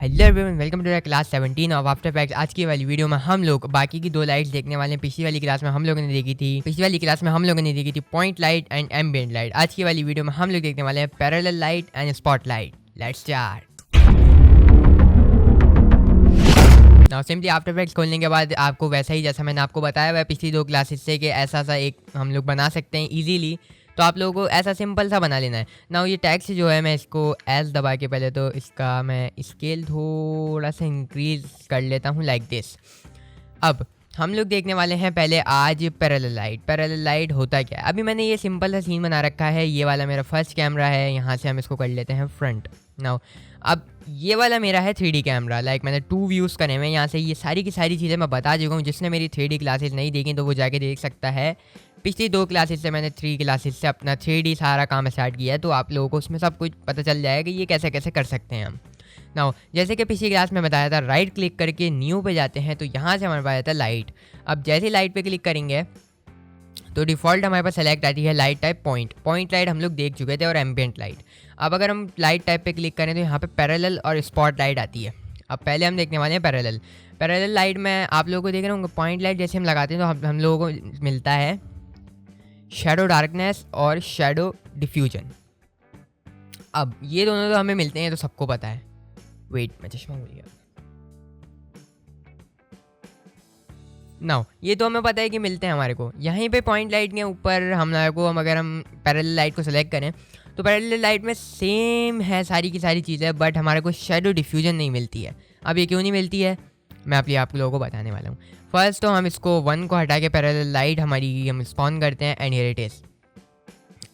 Hello everyone, welcome to the class 17 of after effects. आज की वाली वीडियो में हम लोग बाकी की दो लाइट्स देखने वाले हैं। पिछली वाली क्लास में हम लोगों ने देखी थी point light and ambient light. आज की वाली वीडियो में हम लोग देखने वाले हैं parallel light and spot light. Let's start. Now simply after effects खोलने के बाद आपको वैसा ही जैसा मैंने आपको बताया हुआ है पिछली दो क्लासेस से कि ऐसा सा एक हम लोग बना सकते हैं इजीली। तो आप लोगों को ऐसा सिंपल सा बना लेना है। नाउ ये टेक्स्ट जो है मैं इसको एस दबा के पहले तो इसका मैं स्केल थोड़ा सा इंक्रीज कर लेता हूँ लाइक दिस। अब हम लोग देखने वाले हैं पहले आज पैरेलल लाइट। पैरेलल लाइट होता क्या है? अभी मैंने ये सिंपल सा सीन बना रखा है। ये वाला मेरा फर्स्ट कैमरा है, यहाँ से हम इसको कर लेते हैं फ्रंट। नाउ अब ये वाला मेरा है 3D कैमरा। लाइक मैंने 2 व्यूज़ करे हुए हैं। यहाँ से ये सारी की सारी चीज़ें मैं बता चुका हूँ। जिसने मेरी 3D क्लासेस नहीं देखी तो वो जाके देख सकता है। पिछली 2 क्लासेस से मैंने 3 क्लासेस से अपना 3D सारा काम स्टार्ट किया है, तो आप लोगों को उसमें सब कुछ पता चल जाएगा कि ये कैसे कैसे कर सकते हैं हम। नाउ जैसे कि पिछली क्लास में बताया था, राइट क्लिक करके न्यू पे जाते हैं तो यहाँ से हमारे पास आता है लाइट। अब जैसे लाइट पे क्लिक करेंगे तो डिफ़ॉल्ट हमारे पास सेलेक्ट आती है लाइट टाइप पॉइंट लाइट हम लोग देख चुके थे, और एम्बिएंट लाइट। अब अगर हम लाइट टाइप पे क्लिक करें तो यहाँ पे पैरेलल और स्पॉट लाइट आती है। अब पहले हम देखने वाले हैं पैरेलल लाइट में आप लोगों को देख रहे होंगे पॉइंट लाइट जैसे हम लगाते हैं तो हम लोगों को मिलता है शैडो डार्कनेस और शैडो डिफ्यूजन। अब ये दोनों तो हमें मिलते हैं, तो सबको पता है। वेट, मैं चश्मा भूल गया। नाउ ये तो हमें पता है कि मिलते हैं हमारे को। यहीं पे पॉइंट लाइट के ऊपर हमारे को अगर हम पैरेलल लाइट को सेलेक्ट करें तो पैरेलल लाइट में सेम है सारी की सारी चीज़ें, बट हमारे को शैडो डिफ्यूजन नहीं मिलती है। अब ये क्यों नहीं मिलती है मैं आप लोगों को बताने वाला हूँ। फर्स्ट तो हम इसको 1 को हटा के पैरेलल लाइट हमारी हम स्पॉन करते हैं एंड हियर इट इज़।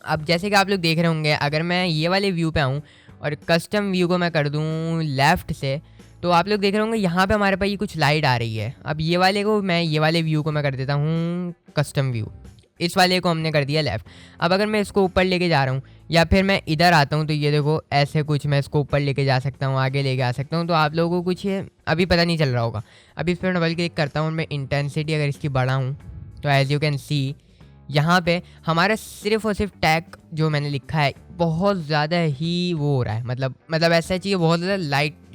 अब जैसे कि आप लोग देख रहे होंगे, अगर मैं ये वाले व्यू पे आऊँ और कस्टम व्यू को मैं कर दूँ लेफ़्ट से, तो आप लोग देख रहे होंगे यहाँ पे हमारे पास ये कुछ लाइट आ रही है। अब ये वाले व्यू को मैं कर देता हूँ कस्टम व्यू। इस वाले को हमने कर दिया लेफ़्ट। अब अगर मैं इसको ऊपर लेके जा रहा हूँ या फिर मैं इधर आता हूँ तो ये देखो ऐसे कुछ मैं इसको ऊपर लेके जा सकता हूँ, आगे लेके आ सकता हूँ। तो आप लोगों को कुछ अभी पता नहीं चल रहा होगा। अभी इस पर डबल क्लिक करता हूँ, मैं इंटेंसिटी अगर इसकी बढ़ाऊँ तो एज यू कैन सी यहाँ पे हमारा सिर्फ और सिर्फ टैग जो मैंने लिखा है बहुत ज़्यादा ही वो हो रहा है। मतलब ऐसा चाहिए बहुत ज़्यादा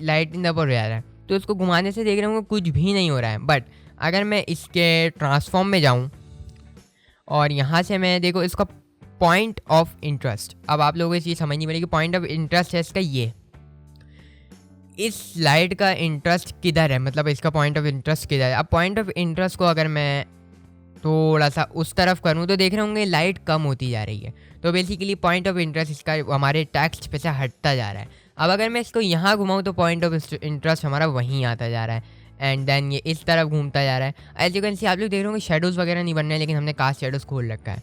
लाइट इन द हो जा रहा है। तो इसको घुमाने से देख रहे होंगे कुछ भी नहीं हो रहा है। बट अगर मैं इसके ट्रांसफॉर्म में जाऊँ और यहाँ से मैं देखो इसका पॉइंट ऑफ इंटरेस्ट, अब आप लोगों को ये चीज़ समझनी पड़ेगी। पॉइंट ऑफ इंटरेस्ट है इसका ये, इस लाइट का इंटरेस्ट किधर है, मतलब इसका पॉइंट ऑफ इंटरेस्ट किधर है। अब पॉइंट ऑफ इंटरेस्ट को अगर मैं थोड़ा सा उस तरफ करूँ तो देख रहे होंगे लाइट कम होती जा रही है। तो बेसिकली पॉइंट ऑफ इंटरेस्ट इसका हमारे टेक्स्ट पे से हटता जा रहा है। अब अगर मैं इसको यहाँ घुमाऊँ तो पॉइंट ऑफ इंटरेस्ट हमारा वहीं आता जा रहा है एंड देन ये इस तरफ घूमता जा रहा है। एज यू कैन सी आप लोग देख रहे होंगे शेडोज़ वगैरह नहीं बन रहे हैं, लेकिन हमने कास्ट शेडोज़ खोल रखा है।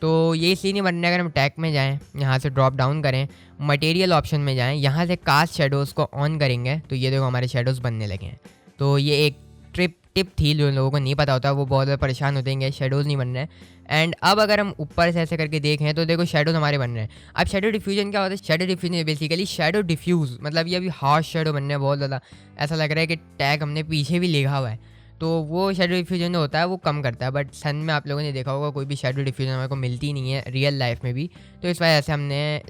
तो ये इसलिए नहीं बन रहा है। अगर हम टैग में जाएँ, यहाँ से ड्रॉप डाउन करें, मटेरियल ऑप्शन में जाएँ, यहाँ से कास्ट शेडोज़ को ऑन करेंगे तो ये देखो हमारे शेडोज़ बनने लगे हैं। तो ये एक टिप थी, जो लोगों को नहीं पता होता वो बहुत ज़्यादा परेशान होते हैं, शेडोज़ नहीं बन रहे हैं। एंड अब अगर हम ऊपर से ऐसे करके देखें तो देखो शेडोज़ हमारे बन रहे हैं। अब शेडो डिफ्यूजन क्या होता है? Shadow diffusion basically shadow diffuse, मतलब ये अभी हार्श शेडो बनने हैं बहुत ज़्यादा। ऐसा लग रहा है कि टैग हमने पीछे भी लिखा हुआ है। तो वो शेडो डिफ्यूजन जो होता है वो कम करता है। बट सन में आप लोगों ने देखा होगा कोई भी शेडो डिफ्यूजन हमारे को मिलती नहीं है रियल लाइफ में भी। तो इस वजह से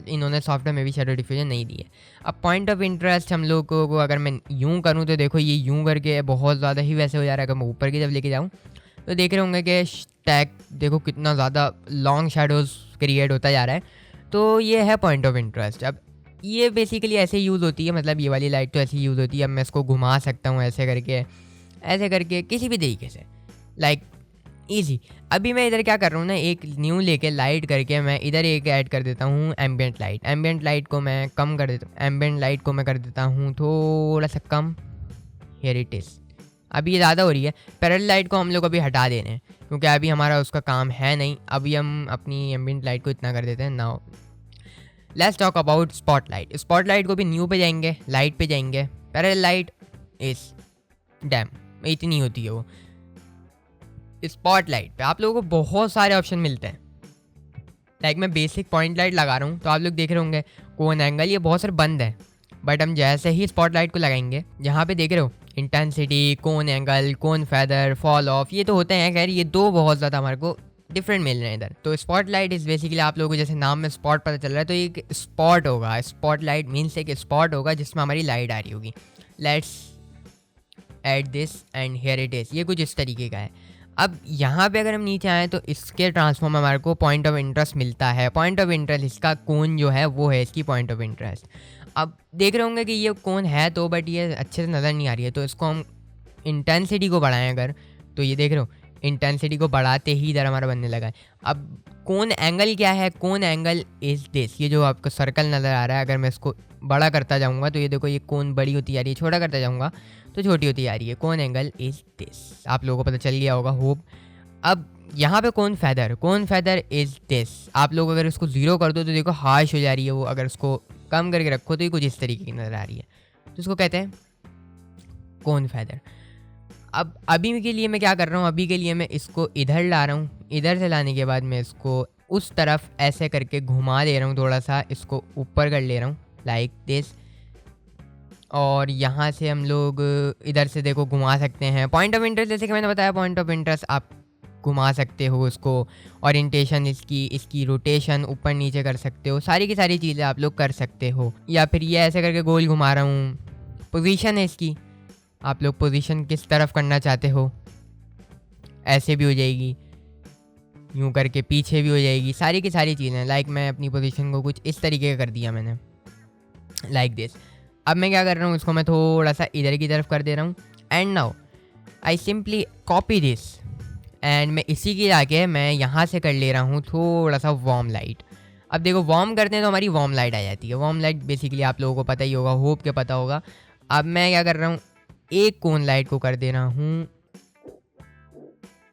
इन्होंने सॉफ्टवेयर में भी शेडो डिफ्यूजन नहीं दी है। अब पॉइंट ऑफ इंटरेस्ट हम लोग को अगर मैं यूँ करूँ तो देखो ये यूँ करके बहुत ज़्यादा ही वैसे हो जा रहा है। अगर मैं ऊपर की जब लेके जाऊँ तो देख रहे होंगे कि टैग देखो कितना ज़्यादा लॉन्ग शेडोज़ क्रिएट होता जा रहा है। तो ये है पॉइंट ऑफ इंटरेस्ट। अब ये बेसिकली ऐसे यूज़ होती है, मतलब ये वाली लाइट तो ऐसी यूज़ होती है। अब मैं इसको घुमा सकता हूँ ऐसे करके किसी भी तरीके से, लाइक ईजी। अभी मैं इधर क्या कर रहा हूँ ना, एक न्यू लेके लाइट करके मैं इधर एक ऐड कर देता हूँ एम्बिएंट लाइट को मैं कम कर देता हूँ। एम्बिएंट लाइट को मैं कर देता हूँ थोड़ा सा कम, हियर इट इज़। अभी ये ज़्यादा हो रही है। पैरेलल लाइट को हम लोग अभी हटा दे रहे हैं क्योंकि अभी हमारा उसका काम है नहीं। अभी हम अपनी एम्बिएंट लाइट को इतना कर देते हैं। Now let's talk about spot light को भी न्यू पे जाएंगे, लाइट पे जाएंगे, पैरेलल लाइट इस डैम इतनी होती है वो। स्पॉट लाइट पे आप लोगों को बहुत सारे ऑप्शन मिलते हैं। लाइक मैं बेसिक पॉइंट लाइट लगा रहा हूँ तो आप लोग देख रहे होंगे कोन एंगल ये बहुत सारे बंद है। बट हम जैसे ही स्पॉट लाइट को लगाएंगे, यहाँ पे देख रहे हो intensity, cone angle, cone feather, fall of, ये तो होते हैं। खैर ये दो बहुत ज़्यादा हमारे को डिफरेंट मिल रहे हैं इधर। तो स्पॉट लाइट इज़ बेसिकली आप लोगों को जैसे नाम में स्पॉट पता चल रहा है तो एक स्पॉट होगा। स्पॉट लाइट मीन्स एक स्पॉट होगा जिसमें हमारी लाइट आ रही होगी। Let's add this and here it is. ये कुछ इस तरीके का है। अब यहाँ पे अगर हम नीचे आएँ तो इसके ट्रांसफॉर्म में हमारे को पॉइंट ऑफ इंटरेस्ट मिलता है। पॉइंट ऑफ इंटरेस्ट, इसका कोन जो है वो है इसकी पॉइंट ऑफ इंटरेस्ट। अब देख रहे होंगे कि ये कोन है तो बट ये अच्छे से नज़र नहीं आ रही है, तो इसको हम इंटेंसिटी को बढ़ाएं अगर, तो ये देख रहे हो इंटेंसिटी को बढ़ाते ही इधर हमारा बनने लगा है। अब कोन एंगल क्या है? कोन एंगल इज़ दिस। ये जो आपको सर्कल नज़र आ रहा है, अगर मैं इसको बड़ा करता जाऊँगा तो ये देखो ये कोन बड़ी होती जा रही है, छोटा करता जाऊँगा तो छोटी होती जा रही है। कोन एंगल इज़ दिस। आप लोगों को पता चल गया होगा होप। अब यहाँ पे कोन फेदर इज़ दिस। आप लोग अगर इसको 0 कर दो तो देखो हार्श हो जा रही है वो, अगर इसको कम करके रखो तो ये कुछ इस तरीके की नज़र आ रही है, तो इसको कहते हैं कोन फेदर। अब अभी के लिए मैं क्या कर रहा हूँ, अभी के लिए मैं इसको इधर ला रहा हूँ। इधर से लाने के बाद मैं इसको उस तरफ ऐसे करके घुमा दे रहा हूँ, थोड़ा सा इसको ऊपर कर ले रहा हूँ लाइक दिस। और यहाँ से हम लोग इधर से देखो घुमा सकते हैं। पॉइंट ऑफ इंटरेस्ट जैसे कि मैंने बताया, पॉइंट ऑफ इंटरेस्ट आप घुमा सकते हो उसको, ओरिएंटेशन इसकी रोटेशन ऊपर नीचे कर सकते हो, सारी की सारी चीज़ें आप लोग कर सकते हो। या फिर ये ऐसे करके गोल घुमा रहा हूँ। पोजीशन है इसकी, आप लोग पोजीशन किस तरफ करना चाहते हो, ऐसे भी हो जाएगी, यूँ करके पीछे भी हो जाएगी, सारी की सारी चीज़ें। लाइक मैं अपनी पोजीशन को कुछ इस तरीके का कर दिया मैंने, लाइक दिस। अब मैं क्या कर रहा हूँ, इसको मैं थोड़ा सा इधर की तरफ कर दे रहा हूँ। And now I simply copy this and मैं इसी की जाके मैं यहाँ से कर ले रहा हूँ थोड़ा सा वार्म लाइट। अब देखो वार्म करते हैं तो हमारी वार्म लाइट आ जाती है। वार्म लाइट बेसिकली आप लोगों को पता ही होगा, होप के पता होगा। अब मैं क्या कर रहा हूँ, एक कोन लाइट को कर दे रहा हूँ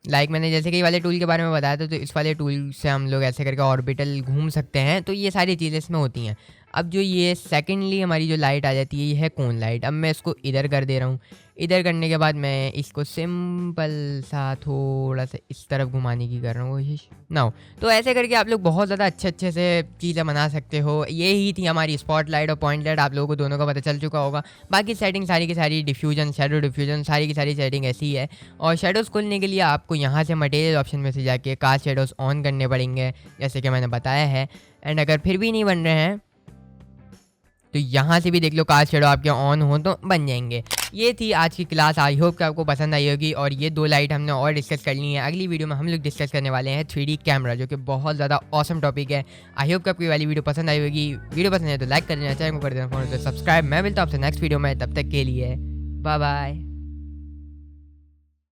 लाइक मैंने जैसे कि वाले टूल के बारे में बताया था, तो इस वाले टूल से हम लोग ऐसे करके ऑर्बिटल घूम सकते हैं। तो ये सारी चीज़ें इसमें होती हैं। अब जो ये सेकेंडली हमारी जो लाइट आ जाती है ये है कोन लाइट। अब मैं इसको इधर कर दे रहा हूँ। इधर करने के बाद मैं इसको सिंपल सा थोड़ा सा इस तरफ घुमाने की कर रहा हूँ कोशिश नाउ। तो ऐसे करके आप लोग बहुत ज़्यादा अच्छे से चीज़ें बना सकते हो। ये ही थी हमारी स्पॉट लाइट और पॉइंट लाइट। आप लोगों को दोनों का पता चल चुका होगा। बाकी सेटिंग सारी की सारी डिफ्यूजन, शेडो डिफ्यूजन, सारी की सारी सेटिंग ऐसी ही है। और शेडोज़ खोलने के लिए आपको यहाँ से मटेरियल ऑप्शन में से जाके कास्ट शेडोज़ ऑन करने पड़ेंगे, जैसे कि मैंने बताया है। एंड अगर फिर भी नहीं बन रहे हैं तो यहाँ से भी देख लो, कास्ट शेडो आपके ऑन हो तो बन जाएंगे। ये थी आज की क्लास। आई होप कि आपको पसंद आई होगी। और ये 2 लाइट हमने और डिस्कस कर ली हैं। अगली वीडियो में हम लोग डिस्कस करने वाले हैं 3D कैमरा, जो कि बहुत ज़्यादा ऑसम टॉपिक है। आई होप कि आपको वाली वीडियो पसंद आई होगी। वीडियो पसंद है तो लाइक कर देना, चैनल को कर देना, फोन से सब्सक्राइब। मैं मिलता हूँ आपसे नेक्स्ट वीडियो में, तब तक के लिए बाय बाय।